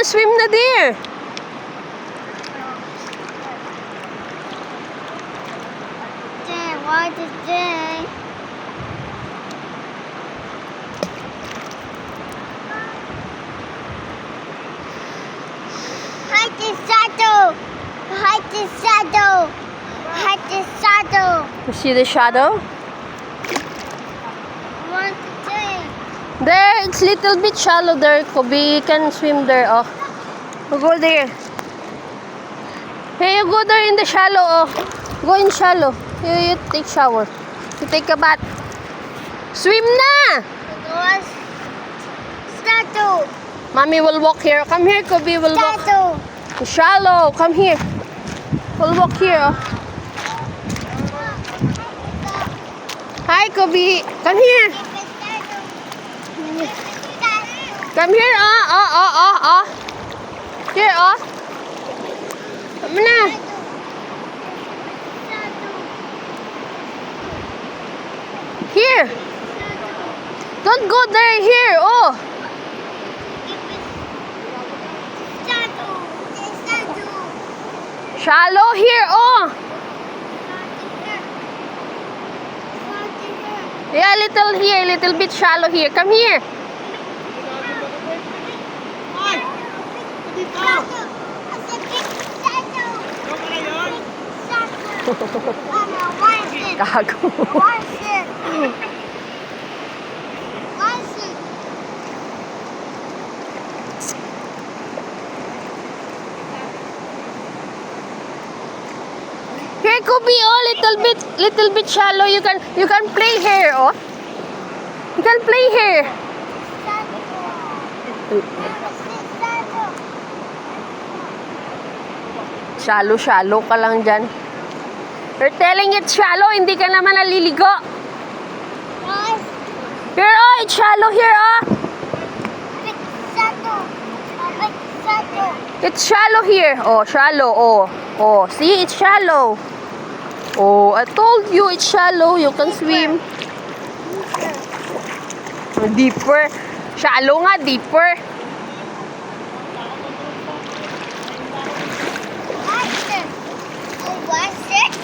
swim na, dear. What is this? Hide the shadow. Hide the shadow. Hide the shadow. You see the shadow? Want to drink. There, it's little bit shallow there, Kobe. You can swim there, oh. You go there. Hey, you go there in the shallow, oh. Go in shallow. You take shower. You take a bath. Swim na! It was shadow. Mommy will walk here. Come here, Kobe. We'll walk. Shadow. Shallow. Come here. We'll walk here, oh. Hi, Kobe. Come here. Come here, oh. Here, oh. Come na. Here. Don't go there. Here, oh. Shallow here, oh. Yeah, little bit shallow here. Come here. Gago. Here, Kobe, oh, little bit shallow. You can play here, oh. You can play here. Shallow ka lang dyan. You're telling it's shallow, hindi ka naman naliligo. Here, oh, it's shallow here, oh. It's shallow here. Oh, shallow, oh. Oh, see, it's shallow. Oh, I told you it's shallow. You can swim. Deeper. Shallow nga, deeper. What's it?